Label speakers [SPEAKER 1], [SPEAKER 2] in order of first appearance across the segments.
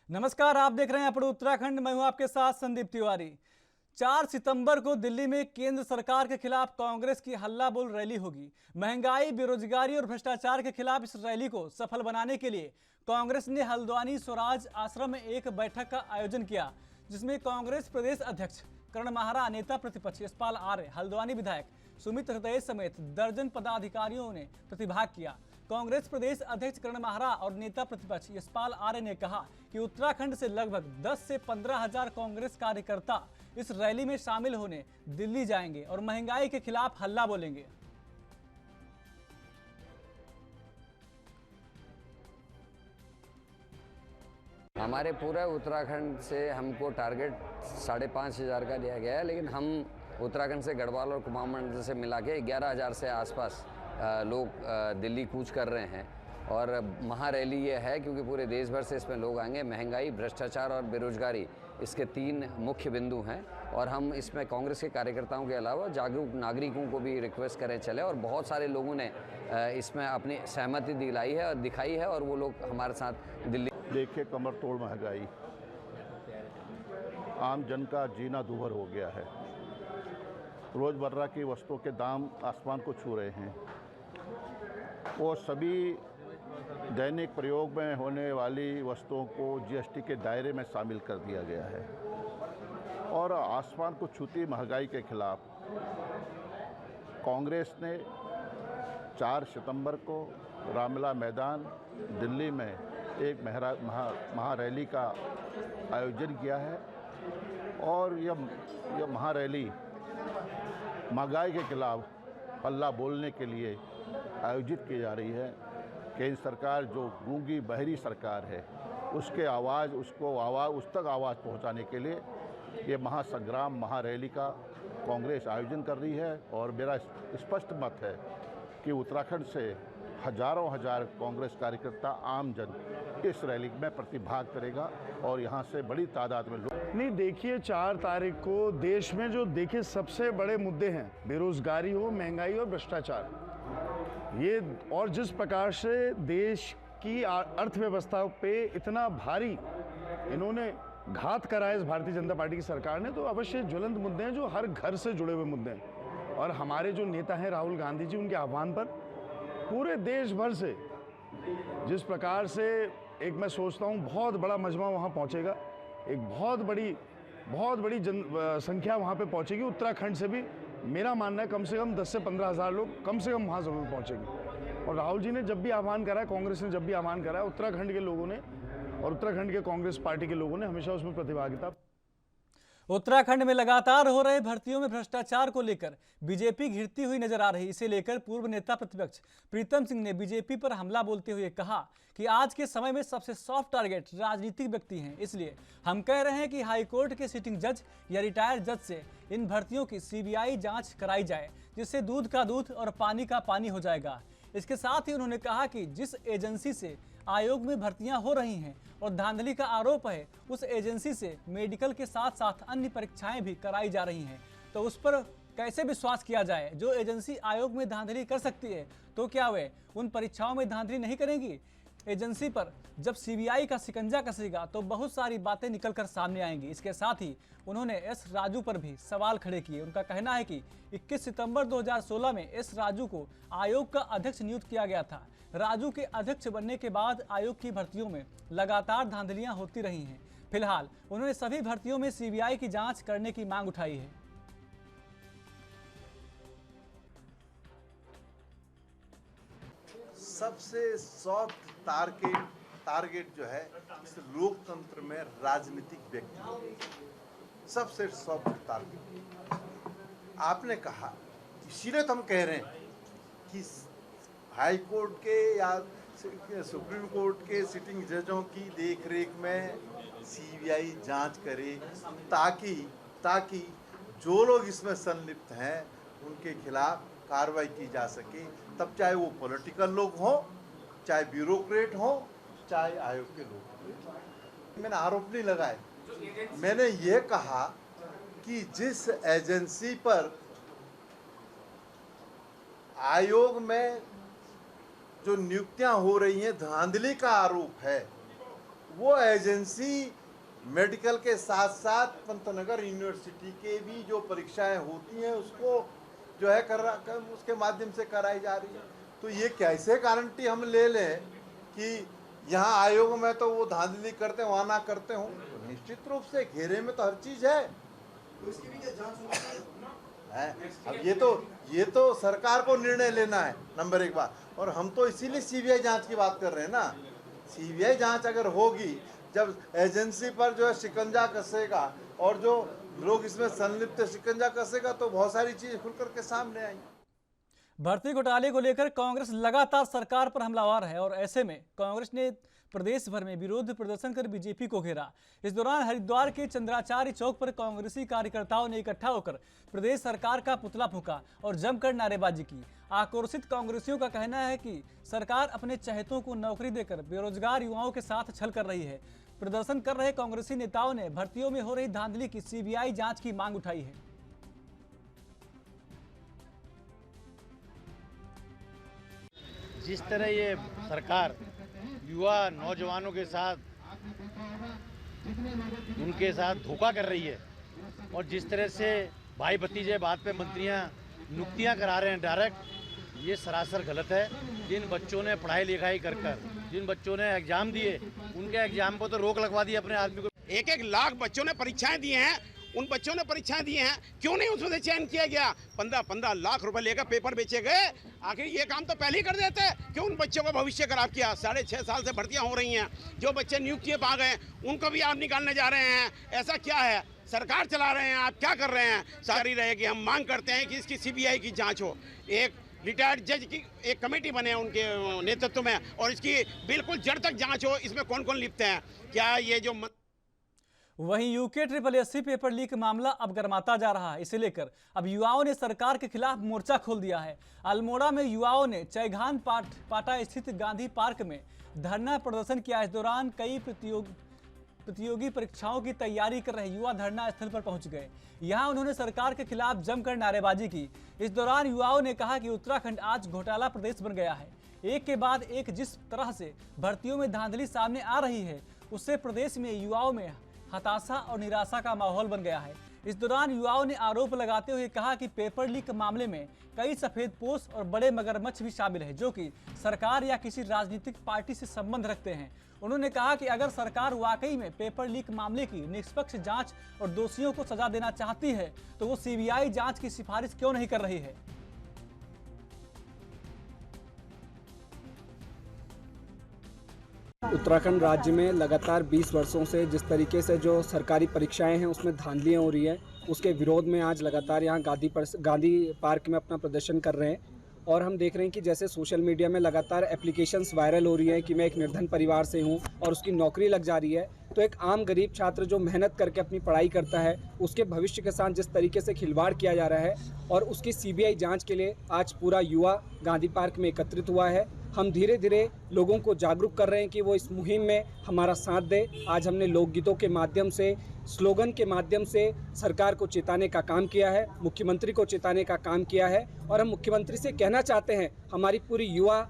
[SPEAKER 1] नमस्कार, आप देख रहे हैं अपने उत्तराखंड। मैं हूं आपके साथ संदीप तिवारी। 4 सितंबर को दिल्ली में केंद्र सरकार के खिलाफ कांग्रेस की हल्ला बोल रैली होगी। महंगाई, बेरोजगारी और भ्रष्टाचार के खिलाफ इस रैली को सफल बनाने के लिए कांग्रेस ने हल्द्वानी स्वराज आश्रम में एक बैठक का आयोजन किया, जिसमें कांग्रेस प्रदेश अध्यक्ष करण माहरा, नेता प्रतिपक्ष यशपाल आर्य, हल्द्वानी विधायक सुमित हृदय समेत दर्जन पदाधिकारियों ने प्रतिभाग किया। कांग्रेस प्रदेश अध्यक्ष करण माहरा और नेता प्रतिपक्ष यशपाल आर्य ने कहा कि उत्तराखंड से लगभग 10 से 15 हजार कांग्रेस कार्यकर्ता इस रैली में शामिल होने दिल्ली जाएंगे और महंगाई के खिलाफ हल्ला बोलेंगे।
[SPEAKER 2] हमारे पूरे उत्तराखंड से हमको टारगेट 5,500 का दिया गया है, लेकिन हम उत्तराखंड से गढ़वाल और कुमाऊं मंडल से मिला के 11,000 से आसपास लोग दिल्ली कूच कर रहे हैं। और महारैली ये है क्योंकि पूरे देश भर से इसमें लोग आएंगे। महंगाई, भ्रष्टाचार और बेरोजगारी इसके 3 मुख्य बिंदु हैं, और हम इसमें कांग्रेस के कार्यकर्ताओं के अलावा जागरूक नागरिकों को भी रिक्वेस्ट करें चले। और बहुत सारे लोगों ने इसमें अपनी सहमति दिलाई है और दिखाई है, और वो लोग हमारे साथ दिल्ली।
[SPEAKER 3] देखिए, कमर तोड़ महंगाई, आम जन का जीना दूभर हो गया है। रोज़मर्रा की वस्तुओं के दाम आसमान को छू रहे हैं। वो सभी दैनिक प्रयोग में होने वाली वस्तुओं को जीएसटी के दायरे में शामिल कर दिया गया है। और आसमान को छूती महंगाई के खिलाफ कांग्रेस ने 4 सितंबर को रामलीला मैदान दिल्ली में एक महारैली का आयोजन किया है। और यह महारैली महंगाई के खिलाफ हल्ला बोलने के लिए आयोजित की जा रही है। केंद्र सरकार जो गूंगी बहरी सरकार है, उसके उस तक आवाज़ पहुंचाने के लिए ये महासंग्राम, महारैली का कांग्रेस आयोजन कर रही है। और मेरा स्पष्ट मत है कि उत्तराखंड से हजारों हजार कांग्रेस कार्यकर्ता, आम जन इस रैली में प्रतिभाग करेगा और यहाँ से बड़ी तादाद में लोग।
[SPEAKER 4] नहीं, देखिए 4 तारीख को देश में जो सबसे बड़े मुद्दे हैं, बेरोजगारी हो, महंगाई और भ्रष्टाचार, ये और जिस प्रकार से देश की अर्थव्यवस्था पे इतना भारी इन्होंने घात करा है इस भारतीय जनता पार्टी की सरकार ने, तो अवश्य ज्वलंत मुद्दे हैं जो हर घर से जुड़े हुए मुद्दे हैं। और हमारे जो नेता हैं राहुल गांधी जी, उनके आह्वान पर पूरे देश भर से जिस प्रकार से एक मैं सोचता हूँ बहुत बड़ा मजमा वहाँ पहुँचेगा, एक बहुत बड़ी संख्या वहाँ पे पहुँचेगी। उत्तराखंड से भी मेरा मानना है कम से कम 10 से 15 हज़ार लोग कम से कम वहाँ ज़रूर पहुँचेंगे। और राहुल जी ने जब भी आह्वान करा है, कांग्रेस ने जब भी आह्वान करा है, उत्तराखंड के लोगों ने और उत्तराखंड के कांग्रेस पार्टी के लोगों ने हमेशा उसमें प्रतिभागिता।
[SPEAKER 1] उत्तराखंड में लगातार हो रहे भर्तियों में भ्रष्टाचार को लेकर बीजेपी घिरती हुई नजर आ रही। इसे लेकर पूर्व नेता प्रतिपक्ष प्रीतम सिंह ने बीजेपी पर हमला बोलते हुए कहा कि आज के समय में सबसे सॉफ्ट टारगेट राजनीतिक व्यक्ति हैं। इसलिए हम कह रहे हैं कि हाईकोर्ट के सिटिंग जज या रिटायर्ड जज से इन भर्तियों की सीबीआई जांच कराई जाए, जिससे दूध का दूध और पानी का पानी हो जाएगा। इसके साथ ही उन्होंने कहा कि जिस एजेंसी से आयोग में भर्तियां हो रही हैं और धांधली का आरोप है, उस एजेंसी से मेडिकल के साथ साथ अन्य परीक्षाएं भी कराई जा रही हैं, तो उस पर कैसे विश्वास किया जाए। जो एजेंसी आयोग में धांधली कर सकती है, तो क्या वे उन परीक्षाओं में धांधली नहीं करेंगी। एजेंसी पर जब सीबीआई का शिकंजा कसेगा तो बहुत सारी बातें निकलकर सामने आएंगी। इसके साथ ही उन्होंने एस राजू पर भी सवाल खड़े किए। उनका कहना है कि 21 सितंबर 2016 में एस राजू को आयोग का अध्यक्ष नियुक्त किया गया था। राजू के अध्यक्ष बनने के बाद आयोग की भर्तियों में लगातार धांधलियां होती रही हैं। फिलहाल उन्होंने सभी भर्तियों में सीबीआई की जांच करने की मांग उठाई है।
[SPEAKER 5] सबसे सॉफ्ट टारगेट जो है इस लोकतंत्र में राजनीतिक व्यक्ति, सबसे सॉफ्ट टारगेट आपने कहा। इसीलिए तो हम कह रहे हैं कि हाई कोर्ट के या सुप्रीम कोर्ट के सिटिंग जजों की देखरेख में सीबीआई जांच करे, ताकि जो लोग इसमें संलिप्त हैं उनके खिलाफ कार्रवाई की जा सके। तब चाहे वो पॉलिटिकल लोग हों, चाहे ब्यूरोक्रेट हों, चाहे आयोग के लोग। मैंने आरोप नहीं लगाए, मैंने ये कहा कि जिस एजेंसी पर आयोग में जो नियुक्तियां हो रही हैं, धांधली का आरोप है, वो एजेंसी मेडिकल के साथ साथ पंतनगर यूनिवर्सिटी के भी जो परीक्षाएं होती हैं उसको जो है उसके माध्यम से कराई जा रही है। तो ये कैसे गारंटी हम ले लें कि यहाँ आयोग में तो वो धांधली करते वहाँ ना करते हों? तो निश्चित रूप से घेरे में तो हर चीज़ है। अब ये तो सरकार को निर्णय लेना है नंबर एक बात। और हम तो इसीलिए सीबीआई जांच की बात कर रहे हैं ना। सीबीआई जांच अगर होगी, जब एजेंसी पर जो है शिकंजा कसेगा और जो लोग इसमें संलिप्त शिकंजा कसेगा, तो बहुत सारी चीजें खुल करके सामने आएंगी।
[SPEAKER 1] भर्ती घोटाले को लेकर कांग्रेस लगातार सरकार पर हमलावर है और ऐसे में कांग्रेस ने प्रदेश भर में विरोध प्रदर्शन कर बीजेपी को घेरा। इस दौरान हरिद्वार के चंद्राचार्य चौक पर कांग्रेसी कार्यकर्ताओं ने इकट्ठा होकर प्रदेश सरकार का पुतला फूंका और जमकर नारेबाजी की। आक्रोशित कांग्रेसियों का कहना है कि सरकार अपने चहेतों को नौकरी देकर बेरोजगार युवाओं के साथ छल कर रही है। प्रदर्शन कर रहे कांग्रेसी नेताओं ने भर्तियों में हो रही धांधली की सीबीआई जांच की मांग उठाई है।
[SPEAKER 6] जिस तरह ये सरकार युवा नौजवानों के साथ उनके साथ धोखा कर रही है और जिस तरह से भाई भतीजे बात पे मंत्रियां नियुक्तियां करा रहे हैं डायरेक्ट, ये सरासर गलत है। जिन बच्चों ने पढ़ाई लिखाई कर जिन बच्चों ने एग्जाम दिए उनके एग्जाम को तो रोक लगवा दी अपने आदमी को।
[SPEAKER 7] 1-1 लाख बच्चों ने परीक्षाएं दी हैं, उन बच्चों ने परीक्षाएं दी हैं, क्यों नहीं उसमें से चयन किया गया? 15-15 लाख रुपए लेकर पेपर बेचे गए। आखिर ये काम तो पहले ही कर देते, क्यों उन बच्चों का भविष्य खराब किया? 6.5 साल से भर्तियां हो रही हैं, जो बच्चे नियुक्तियां पा गए उनको भी आप निकालने जा रहे हैं। ऐसा क्या है? सरकार चला रहे हैं, आप क्या कर रहे हैं? सारी रहेगी। हम मांग करते हैं कि इसकी सीबीआई की जांच हो, एक रिटायर्ड जज की एक कमेटी बने उनके नेतृत्व में, और इसकी बिल्कुल जड़ तक जांच हो, इसमें कौन कौन लिप्त हैं। क्या ये जो
[SPEAKER 1] वहीं यूके SSSC पेपर लीक मामला अब गर्माता जा रहा है। इसे लेकर अब युवाओं ने सरकार के खिलाफ मोर्चा खोल दिया है। अल्मोड़ा में युवाओं ने चैघान पाटा स्थित गांधी पार्क में धरना प्रदर्शन किया। इस दौरान कई प्रतियोगी परीक्षाओं की तैयारी कर रहे युवा धरना स्थल पर पहुंच गए। यहां उन्होंने सरकार के खिलाफ जमकर नारेबाजी की। इस दौरान युवाओं ने कहा कि उत्तराखंड आज घोटाला प्रदेश बन गया है। एक के बाद एक जिस तरह से भर्तियों में धांधली सामने आ रही है, उससे प्रदेश में युवाओं में हताशा और निराशा का माहौल बन गया है। इस दौरान युवाओं ने आरोप लगाते हुए कहा कि पेपर लीक मामले में कई सफेदपोश और बड़े मगरमच्छ भी शामिल हैं, जो कि सरकार या किसी राजनीतिक पार्टी से संबंध रखते हैं। उन्होंने कहा कि अगर सरकार वाकई में पेपर लीक मामले की निष्पक्ष जांच और दोषियों को सजा देना चाहती है, तो वो सीबीआई जांच की सिफारिश क्यों नहीं कर रही है।
[SPEAKER 8] उत्तराखंड राज्य में लगातार 20 वर्षों से जिस तरीके से जो सरकारी परीक्षाएं हैं उसमें धांधलियां हो रही है, उसके विरोध में आज लगातार यहाँ गांधी पार्क में अपना प्रदर्शन कर रहे हैं। और हम देख रहे हैं कि जैसे सोशल मीडिया में लगातार एप्लीकेशंस वायरल हो रही हैं कि मैं एक निर्धन परिवार से हूँ और उसकी नौकरी लग जा रही है, तो एक आम गरीब छात्र जो मेहनत करके अपनी पढ़ाई करता है, उसके भविष्य के साथ जिस तरीके से खिलवाड़ किया जा रहा है, और उसकी सीबीआई जांच के लिए आज पूरा युवा गांधी पार्क में एकत्रित हुआ है। हम धीरे धीरे लोगों को जागरूक कर रहे हैं कि वो इस मुहिम में हमारा साथ दे। आज हमने लोकगीतों के माध्यम से, स्लोगन के माध्यम से सरकार को चेताने का काम किया है, मुख्यमंत्री को चेताने का काम किया है। और हम मुख्यमंत्री से कहना चाहते हैं, हमारी पूरी युवा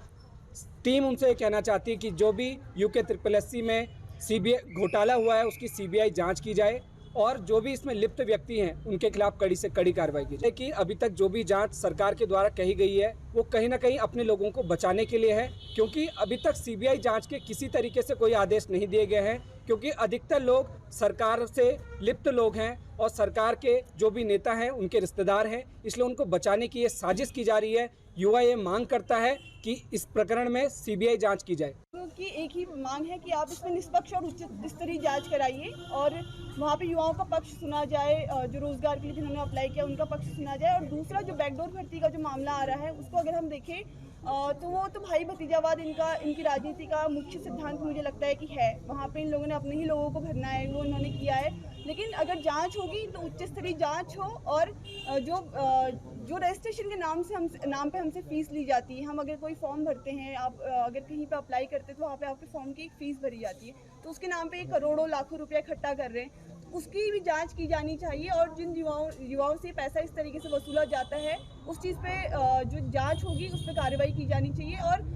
[SPEAKER 8] टीम उनसे कहना चाहती है कि जो भी यूके SSSC में सीबीआई घोटाला हुआ है उसकी सीबीआई जांच की जाए और जो भी इसमें लिप्त व्यक्ति हैं उनके खिलाफ कड़ी से कड़ी कार्रवाई की जाए। कि अभी तक जो भी जांच सरकार के द्वारा कही गई है वो कहीं ना कहीं अपने लोगों को बचाने के लिए है, क्योंकि अभी तक सीबीआई जांच के किसी तरीके से कोई आदेश नहीं दिए गए हैं, क्योंकि अधिकतर लोग सरकार से लिप्त लोग हैं और सरकार के जो भी नेता हैं उनके रिश्तेदार हैं, इसलिए उनको बचाने की ये साजिश की जा रही है। युवा ये मांग करता है कि इस प्रकरण में सीबीआई जांच की जाए।
[SPEAKER 9] की एक ही मांग है कि आप इसमें निष्पक्ष और उचित स्तरीय जांच कराइए और वहाँ पे युवाओं का पक्ष सुना जाए, जो रोजगार के लिए जिन्होंने अप्लाई किया उनका पक्ष सुना जाए। और दूसरा जो बैकडोर भर्ती का जो मामला आ रहा है उसको अगर हम देखें तो वो तो भाई भतीजावाद इनकी राजनीति का मुख्य सिद्धांत मुझे लगता है कि है। वहाँ पे इन लोगों ने अपने ही लोगों को भरना है, वो इन्होंने किया है। लेकिन अगर जांच होगी तो उच्च स्तरीय जांच हो और जो रजिस्ट्रेशन के नाम पे हमसे फीस ली जाती है, हम अगर कोई फॉर्म भरते हैं, आप अगर कहीं पे अप्लाई करते हैं तो वहाँ पे आपके फॉर्म की एक फ़ीस भरी जाती है, तो उसके नाम पे ये करोड़ों लाखों रुपया इकट्ठा कर रहे हैं। उसकी भी जांच की जानी चाहिए। और जिन युवाओं से पैसा इस तरीके से वसूला जाता है उस चीज़ पे जो जांच होगी उस पर कार्रवाई की जानी चाहिए। और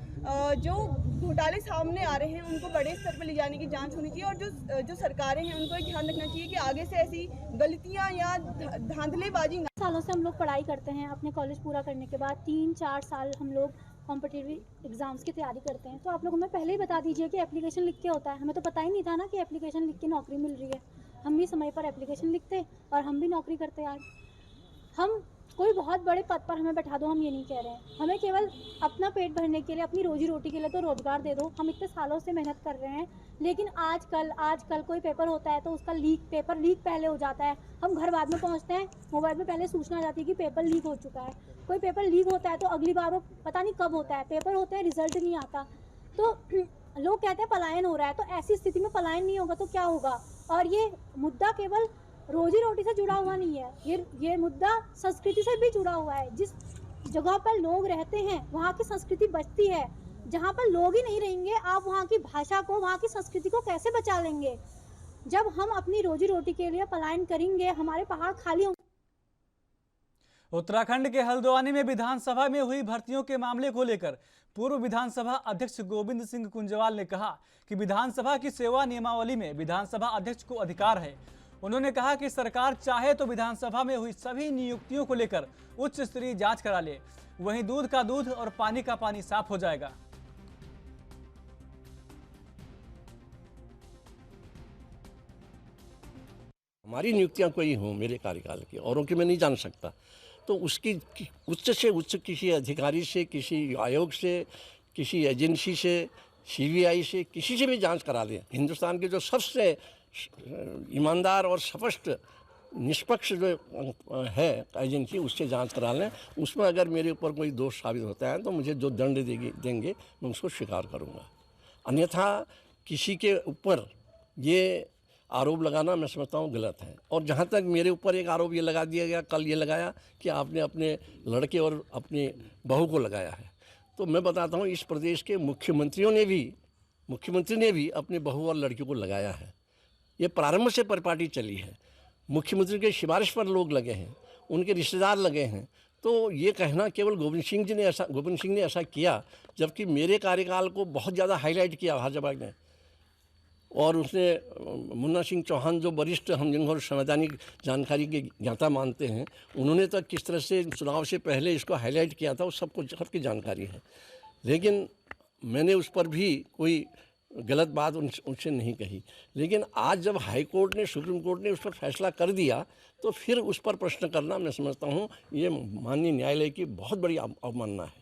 [SPEAKER 9] जो घोटाले सामने आ रहे हैं उनको बड़े स्तर पर ले जाने की जांच होनी चाहिए। और जो सरकारें हैं उनको ध्यान रखना चाहिए कि आगे से ऐसी गलतियां या धांधलेबाजी ना।
[SPEAKER 10] सालों से हम लोग पढ़ाई करते हैं, अपने कॉलेज पूरा करने के बाद 3-4 साल हम लोग कॉम्पिटिटिव एग्ज़ाम्स की तैयारी करते हैं। तो आप लोग हमें पहले ही बता दीजिए कि एप्लीकेशन लिख के होता है। हमें तो पता ही नहीं था ना कि एप्लीकेशन लिख के नौकरी मिल रही है। हम भी समय पर एप्लीकेशन लिखते और हम भी नौकरी करते। आज हम कोई बहुत बड़े पद पर हमें बैठा दो, हम ये नहीं कह रहे हैं। हमें केवल अपना पेट भरने के लिए, अपनी रोजी रोटी के लिए तो रोज़गार दे दो। हम इतने सालों से मेहनत कर रहे हैं, लेकिन आजकल कोई पेपर होता है तो उसका पेपर लीक पहले हो जाता है। हम घर बाद में पहुंचते हैं, मोबाइल में पहले सूचना आ जाती है कि पेपर लीक हो चुका है। कोई पेपर लीक होता है तो अगली बार वो पता नहीं कब होता है। पेपर होते हैं, रिजल्ट नहीं आता। तो लोग कहते हैं पलायन हो रहा है, तो ऐसी स्थिति में पलायन नहीं होगा तो क्या होगा। और ये मुद्दा केवल रोजी रोटी से जुड़ा हुआ नहीं है, ये मुद्दा संस्कृति से भी जुड़ा हुआ है। जिस जगह पर लोग रहते हैं वहाँ की संस्कृति बचती है। जहाँ पर लोग ही नहीं रहेंगे, आप वहाँ की भाषा को, वहाँ की संस्कृति को कैसे बचा लेंगे। जब हम अपनी रोजी रोटी के लिए पलायन करेंगे, हमारे पहाड़ खाली होंगे।
[SPEAKER 1] उत्तराखंड के हल्द्वानी में विधानसभा में हुई भर्तियों के मामले को लेकर पूर्व विधानसभा अध्यक्ष गोविंद सिंह कुंजवाल ने कहा कि विधानसभा की सेवा नियमावली में विधानसभा अध्यक्ष को अधिकार है। उन्होंने कहा कि सरकार चाहे तो विधानसभा में हुई सभी नियुक्तियों को लेकर उच्च स्तरीय जांच करा ले, वहीं दूध का दूध और पानी का पानी साफ हो जाएगा।
[SPEAKER 11] हमारी नियुक्तियां कोई हों मेरे कार्यकाल की, औरों की मैं नहीं जान सकता, तो उसकी उच्च से उच्च किसी अधिकारी से, किसी आयोग से, किसी एजेंसी से, सीबीआई से, किसी से भी जांच करा लें। हिंदुस्तान के जो सबसे ईमानदार और स्पष्ट निष्पक्ष जो है एजेंसी, उससे जांच करा लें। उसमें अगर मेरे ऊपर कोई दोष साबित होता है तो मुझे जो दंड देंगे मैं उसको स्वीकार करूँगा। अन्यथा किसी के ऊपर ये आरोप लगाना मैं समझता हूँ गलत है। और जहाँ तक मेरे ऊपर एक आरोप ये लगा दिया गया, कल ये लगाया कि आपने अपने लड़के और अपनी बहू को लगाया है, तो मैं बताता हूँ इस प्रदेश के मुख्यमंत्री ने भी अपने बहू और लड़कियों को लगाया है। ये प्रारंभ से परिपाटी चली है। मुख्यमंत्री के सिफारिश पर लोग लगे हैं, उनके रिश्तेदार लगे हैं। तो ये कहना केवल गोविंद सिंह ने ऐसा किया, जबकि मेरे कार्यकाल को बहुत ज़्यादा हाईलाइट किया भाजपा ने। और उसने मुन्ना सिंह चौहान, जो वरिष्ठ हम जिनको संवैधानिक जानकारी के ज्ञाता मानते हैं, उन्होंने तो किस तरह से चुनाव से पहले इसको हाईलाइट किया था, वो सबकी जानकारी है। लेकिन मैंने उस पर भी कोई गलत बात उनसे नहीं कही। लेकिन आज जब हाई कोर्ट ने, सुप्रीम कोर्ट ने उस पर फैसला कर दिया, तो फिर उस पर प्रश्न करना मैं समझता हूँ ये माननीय न्यायालय की बहुत बड़ी अवमानना है।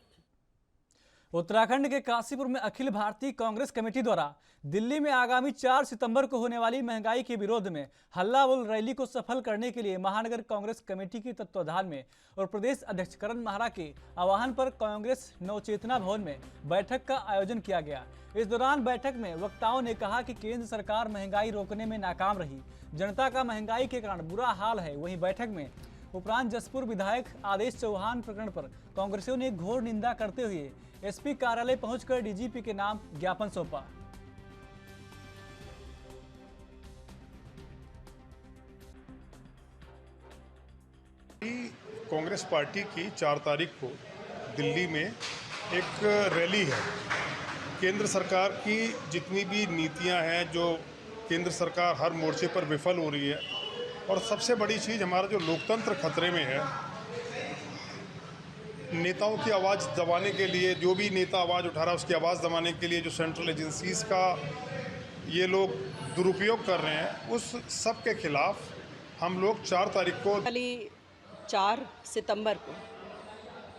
[SPEAKER 1] उत्तराखंड के काशीपुर में अखिल भारतीय कांग्रेस कमेटी द्वारा दिल्ली में आगामी 4 सितंबर को होने वाली महंगाई के विरोध में हल्ला बोल रैली को सफल करने के लिए महानगर कांग्रेस कमेटी के तत्वाधान में और प्रदेश अध्यक्ष करण महारा के आह्वान पर कांग्रेस नवचेतना भवन में बैठक का आयोजन किया गया। इस दौरान बैठक में वक्ताओं ने कहा कि केंद्र सरकार महंगाई रोकने में नाकाम रही, जनता का महंगाई के कारण बुरा हाल है। वहीं बैठक में उपरांत जसपुर विधायक आदेश चौहान प्रकरण पर कांग्रेसियों ने घोर निंदा करते हुए एसपी कार्यालय पहुंचकर डीजीपी के नाम ज्ञापन सौंपा।
[SPEAKER 12] कांग्रेस पार्टी की 4 तारीख को दिल्ली में एक रैली है। केंद्र सरकार की जितनी भी नीतियां हैं, जो केंद्र सरकार हर मोर्चे पर विफल हो रही है, और सबसे बड़ी चीज़ हमारा जो लोकतंत्र खतरे में है। नेताओं की आवाज़ दबाने के लिए, जो भी नेता आवाज़ उठा रहा है उसकी आवाज़ दबाने के लिए जो सेंट्रल एजेंसीज़ का ये लोग दुरुपयोग कर रहे हैं, उस सब के खिलाफ हम लोग 4 तारीख को
[SPEAKER 13] 4 सितंबर को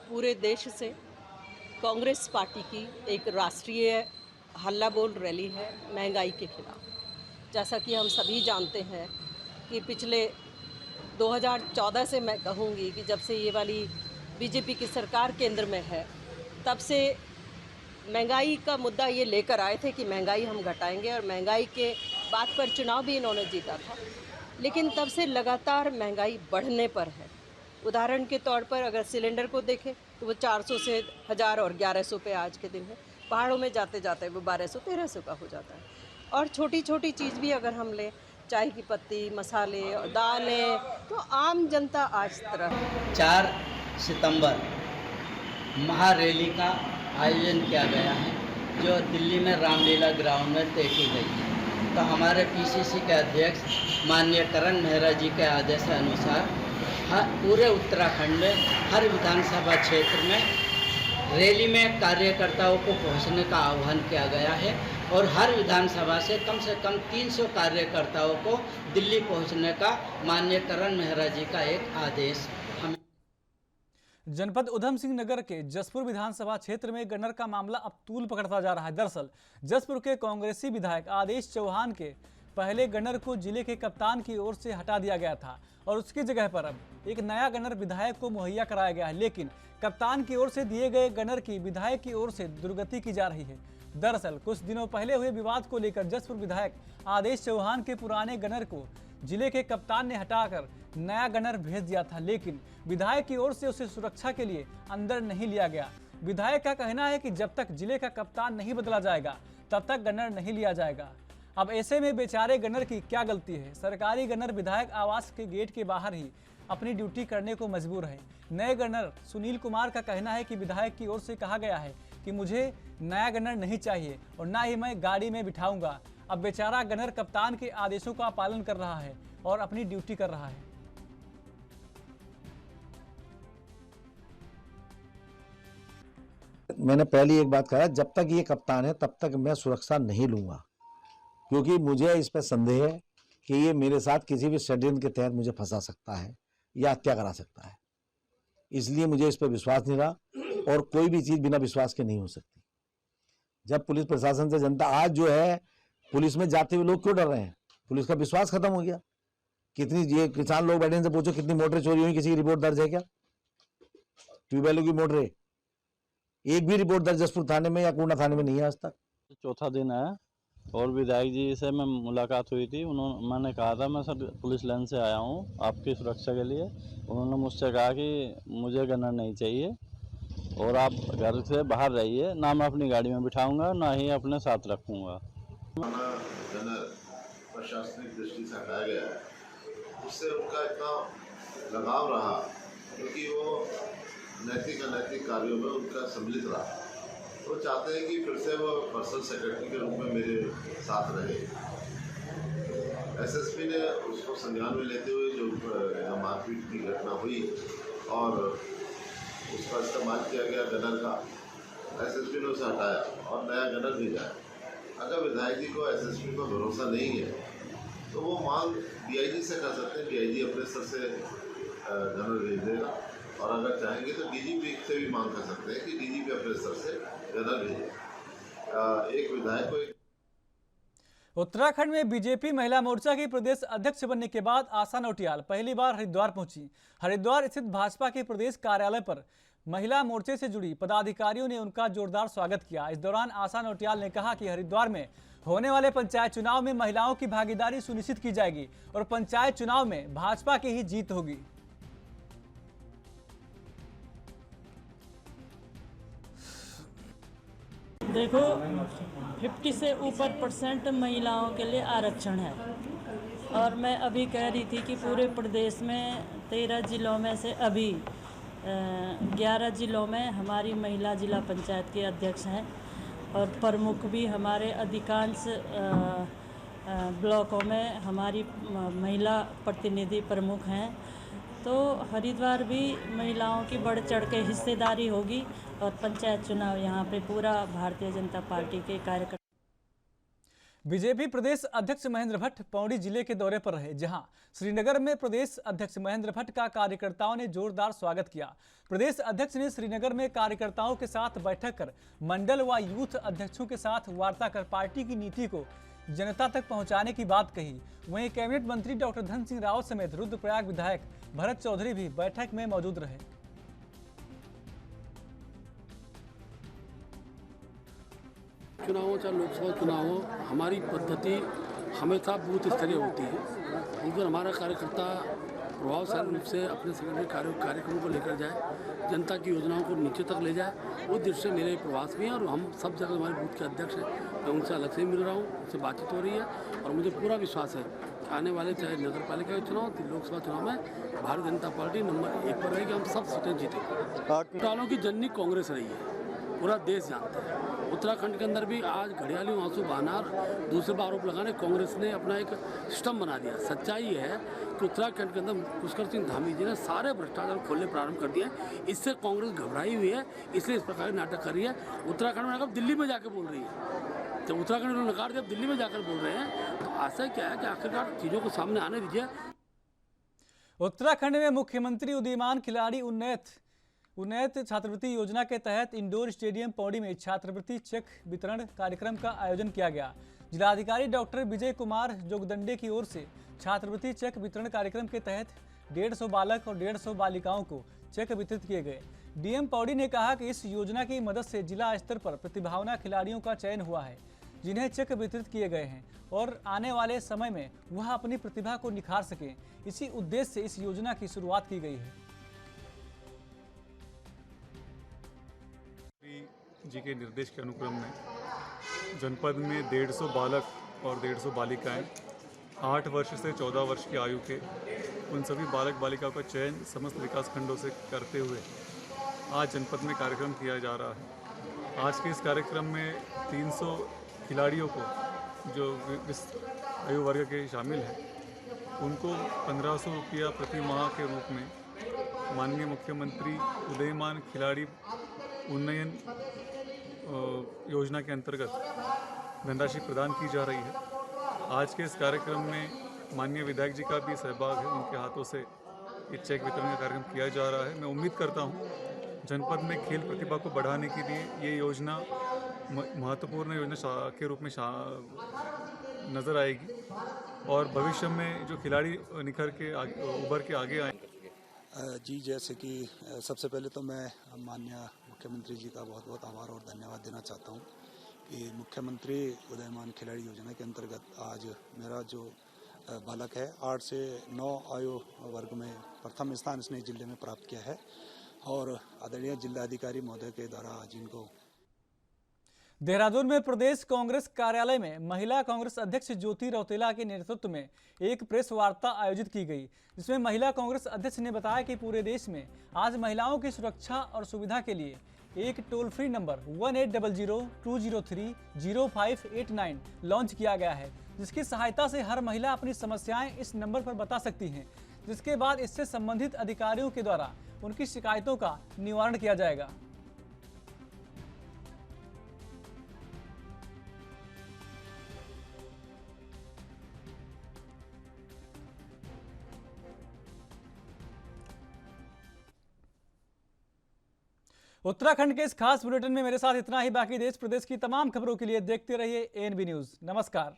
[SPEAKER 13] पूरे देश से कांग्रेस पार्टी की एक राष्ट्रीय हल्ला बोल रैली है महंगाई के खिलाफ। जैसा कि हम सभी जानते हैं कि पिछले 2014 से मैं कहूँगी कि जब से ये वाली बीजेपी की सरकार केंद्र में है, तब से महंगाई का मुद्दा ये लेकर आए थे कि महंगाई हम घटाएंगे, और महंगाई के बात पर चुनाव भी इन्होंने जीता था। लेकिन तब से लगातार महंगाई बढ़ने पर है। उदाहरण के तौर पर अगर सिलेंडर को देखें तो वो 400 से 1000 और 1100 पे आज के दिन है। पहाड़ों में जाते जाते वो 1200-1300 का हो जाता है। और छोटी छोटी चीज़ भी अगर हम लें, चाय की पत्ती, मसाले और दालें, तो आम जनता आज तरह
[SPEAKER 14] 4 सितंबर महारैली का आयोजन किया गया है जो दिल्ली में रामलीला ग्राउंड में तय की गई है। तो हमारे पीसीसी के अध्यक्ष माननीय करण मेहरा जी के आदेश अनुसार पूरे उत्तराखंड में हर विधानसभा क्षेत्र में रैली में कार्यकर्ताओं को पहुंचने का आह्वान किया गया है और हर विधानसभा से कम 300 कार्यकर्ताओं को दिल्ली पहुंचने का माननीय करण मेहरा जी का एक आदेश हमें।
[SPEAKER 1] जनपद उधम सिंह नगर के जसपुर विधानसभा क्षेत्र में गन्नर का मामला अब तूल पकड़ता जा रहा है। दरअसल जसपुर के कांग्रेसी विधायक आदेश चौहान के पहले गन्नर को जिले के कप्तान की ओर से हटा दिया गया था और उसकी जगह पर अब एक नया गन्नर विधायक को मुहैया कराया गया है, लेकिन कप्तान की ओर से दिए गए गन्नर की विधायक की ओर से दुर्गति की जा रही है। दरअसल कुछ दिनों पहले हुए विवाद को लेकर जसपुर विधायक आदेश चौहान के पुराने गन्नर को जिले के कप्तान ने हटाकर नया गन्नर भेज दिया था, लेकिन विधायक की ओर से उसे सुरक्षा के लिए अंदर नहीं लिया गया। विधायक का कहना है कि जब तक जिले का कप्तान नहीं बदला जाएगा तब तक गन्नर नहीं लिया जाएगा। अब ऐसे में बेचारे गन्नर की क्या गलती है? सरकारी गन्नर विधायक आवास के गेट के बाहर ही अपनी ड्यूटी करने को मजबूर है। नए गन्नर सुनील कुमार का कहना है कि विधायक की ओर से कहा गया है कि मुझे नया गन्नर नहीं चाहिए और ना ही मैं गाड़ी में बिठाऊंगा। अब बेचारा गन्नर कप्तान के आदेशों का पालन कर रहा है और अपनी ड्यूटी कर रहा है।
[SPEAKER 15] मैंने पहली एक बात कहा, जब तक ये कप्तान है तब तक मैं सुरक्षा नहीं लूंगा, क्योंकि मुझे इस पर संदेह है कि ये मेरे साथ किसी भी षड्यंत्र के तहत मुझे फंसा सकता है या हत्या करा सकता है। इसलिए मुझे इस पर विश्वास नहीं रहा और कोई भी चीज़ बिना विश्वास के नहीं हो सकती। जब पुलिस प्रशासन से जनता आज जो है, पुलिस में जाते हुए लोग क्यों डर रहे हैं? पुलिस का विश्वास खत्म हो गया। कितनी ये किसान लोग बैठे, इनसे पूछो कितनी मोटरें चोरी हुई, किसी की रिपोर्ट दर्ज है क्या? ट्यूबवेलों की मोटरें, एक भी रिपोर्ट दर्ज जसपुर थाने में या कूर्ना थाने में नहीं है आज तक।
[SPEAKER 16] चौथा दिन है और विधायक जी से मैं मुलाकात हुई थी। मैंने कहा था मैं सर पुलिस लाइन से आया हूँ आपकी सुरक्षा के लिए। उन्होंने मुझसे कहा कि मुझे गन्नर नहीं चाहिए और आप घर से बाहर रहिए, ना मैं अपनी गाड़ी में बिठाऊंगा ना ही अपने साथ रखूँगा।
[SPEAKER 3] गन्नर प्रशासनिक दृष्टि से हटाया गया है, उससे उनका इतना लगाव रहा क्योंकि वो नैतिक अनैतिक कार्यों में उनका सम्मिलित रहा। वो चाहते हैं कि फिर से वो पर्सनल सेक्रेटरी के रूप में मेरे साथ रहे। एसएसपी ने उसको संज्ञान में लेते हुए जो मारपीट की घटना हुई और उसका इस्तेमाल किया गया गन्नर का, एसएसपी ने उसे हटाया और नया गन्नर भेजा है। अगर विधायक जी को एसएसपी पर भरोसा नहीं है तो वो मांग डीआईजी से कर सकते हैं। डीआईजी अपने स्तर से गन्नर भेज देगा और अगर चाहेंगे तो डीजीपी से भी मांग कर सकते हैं कि डीजीपी अपने स्तर से गन्नर भेजे। एक विधायक को
[SPEAKER 1] उत्तराखंड में बीजेपी महिला मोर्चा की प्रदेश अध्यक्ष बनने के बाद आशा नौटियाल पहली बार हरिद्वार पहुंची। हरिद्वार स्थित भाजपा के प्रदेश कार्यालय पर महिला मोर्चे से जुड़ी पदाधिकारियों ने उनका जोरदार स्वागत किया। इस दौरान आशा नौटियाल ने कहा कि हरिद्वार में होने वाले पंचायत चुनाव में महिलाओं की भागीदारी सुनिश्चित की जाएगी और पंचायत चुनाव में भाजपा की ही जीत होगी।
[SPEAKER 17] देखो 50 से ऊपर % महिलाओं के लिए आरक्षण है और मैं अभी कह रही थी कि पूरे प्रदेश में 13 जिलों में से अभी 11 जिलों में हमारी महिला जिला पंचायत के अध्यक्ष हैं और प्रमुख भी हमारे अधिकांश ब्लॉकों में हमारी महिला प्रतिनिधि प्रमुख हैं। तो हरिद्वार भी महिलाओं की बढ़ चढ़ के हिस्सेदारी होगी और पंचायत चुनाव यहाँ पे पूरा भारतीय जनता पार्टी के कार्यकर्ता।
[SPEAKER 1] बीजेपी प्रदेश अध्यक्ष महेंद्र भट्ट पौड़ी जिले के दौरे पर रहे, जहां श्रीनगर में प्रदेश अध्यक्ष महेंद्र भट्ट का कार्यकर्ताओं ने जोरदार स्वागत किया। प्रदेश अध्यक्ष ने श्रीनगर में कार्यकर्ताओं के साथ बैठक कर मंडल व यूथ अध्यक्षों के साथ वार्ता कर पार्टी की नीति को जनता तक पहुंचाने की बात कही। वहीं कैबिनेट मंत्री डॉक्टर धन सिंह रावत समेत रुद्रप्रयाग विधायक भरत चौधरी भी बैठक में मौजूद रहे।
[SPEAKER 18] चुनावों चाहे लोकसभा चुनाव हो, हमारी पद्धति हमेशा बूथ स्तरीय होती है। उस दिन हमारा कार्यकर्ता प्रभावशाली रूप से अपने संगठन कार्यक्रमों को लेकर जाए, जनता की योजनाओं को नीचे तक ले जाए। उस दृष्टि से मेरे प्रवास में हैं और हम सब जगह हमारे बूथ के अध्यक्ष हैं, मैं उनसे अलग से मिल रहा हूँ, उनसे बातचीत हो रही है और मुझे पूरा विश्वास है कि आने वाले चाहे नगर पालिका के चुनाव, लोकसभा चुनाव में भारतीय जनता पार्टी नंबर 1 पर रहेगी। हम सब सीटें जीतेंगे। घोटालों की जननी कांग्रेस रही है, पूरा देश जानता है। उत्तराखंड के अंदर भी आज घड़ियाली आंसू बहाना, दूसरे पर आरोप लगाने कांग्रेस ने अपना एक सिस्टम बना दिया। सच्चाई ये है कि उत्तराखंड के अंदर पुष्कर सिंह धामी जी ने सारे भ्रष्टाचार खोलने प्रारंभ कर दिए। इससे कांग्रेस घबराई हुई है, इसलिए इस प्रकार के नाटक कर रही है। उत्तराखंड में अब दिल्ली में जाकर बोल रही है। जब उत्तराखंड में नकार दिया, दिल्ली में जाकर बोल रहे हैं, तो आशा क्या है कि आखिरकार चीज़ों को सामने आने दीजिए।
[SPEAKER 1] उत्तराखंड में मुख्यमंत्री उदीयमान खिलाड़ी उन्नत छात्रवृत्ति योजना के तहत इंडोर स्टेडियम पौड़ी में छात्रवृत्ति चेक वितरण कार्यक्रम का आयोजन किया गया। जिलाधिकारी डॉक्टर विजय कुमार जोगदंडे की ओर से छात्रवृत्ति चेक वितरण कार्यक्रम के तहत 150 बालक और 150 बालिकाओं को चेक वितरित किए गए। डीएम पौड़ी ने कहा कि इस योजना की मदद से जिला स्तर पर प्रतिभावान खिलाड़ियों का चयन हुआ है, जिन्हें चेक वितरित किए गए हैं और आने वाले समय में वह अपनी प्रतिभा को निखार सकें। इसी उद्देश्य से इस योजना की शुरुआत की गई है।
[SPEAKER 19] जी के निर्देश के अनुक्रम में जनपद में 150 बालक और 150 बालिकाएं 8 वर्ष से 14 वर्ष की आयु के उन सभी बालक बालिकाओं का चयन समस्त विकास खंडों से करते हुए आज जनपद में कार्यक्रम किया जा रहा है। आज के इस कार्यक्रम में 300 खिलाड़ियों को जो इस आयु वर्ग के शामिल हैं उनको 1500 रुपया प्रति माह के रूप में माननीय मुख्यमंत्री उदीयमान खिलाड़ी उन्नयन योजना के अंतर्गत धनराशि प्रदान की जा रही है। आज के इस कार्यक्रम में माननीय विधायक जी का भी सहभाग है, उनके हाथों से ये चेक वितरण का कार्यक्रम किया जा रहा है। मैं उम्मीद करता हूँ जनपद में खेल प्रतिभा को बढ़ाने के लिए ये योजना महत्वपूर्ण योजना के रूप में नज़र आएगी और भविष्य में जो खिलाड़ी निखर के उभर के आगे आए।
[SPEAKER 20] जी, जैसे कि सबसे पहले तो मैं माननीय मुख्यमंत्री जी का बहुत बहुत आभार और धन्यवाद देना चाहता हूं कि मुख्यमंत्री उदीयमान खिलाड़ी योजना के अंतर्गत आज मेरा जो बालक है 8 से 9 आयु वर्ग में प्रथम स्थान इसने जिले में प्राप्त किया है और आदरणीय जिलाधिकारी महोदय के द्वारा आज इनको
[SPEAKER 1] देहरादून में प्रदेश कांग्रेस कार्यालय में महिला कांग्रेस अध्यक्ष ज्योति रौतेला के नेतृत्व में एक प्रेस वार्ता आयोजित की गई, जिसमें महिला कांग्रेस अध्यक्ष ने बताया कि पूरे देश में आज महिलाओं की सुरक्षा और सुविधा के लिए एक टोल फ्री नंबर 1800-203-0589 लॉन्च किया गया है, जिसकी सहायता से हर महिला अपनी समस्याएं इस नंबर पर बता सकती हैं, जिसके बाद इससे संबंधित अधिकारियों के द्वारा उनकी शिकायतों का निवारण किया जाएगा। उत्तराखंड के इस खास बुलेटिन में मेरे साथ इतना ही। बाकी देश प्रदेश की तमाम खबरों के लिए देखते रहिए एएनबी न्यूज़। नमस्कार।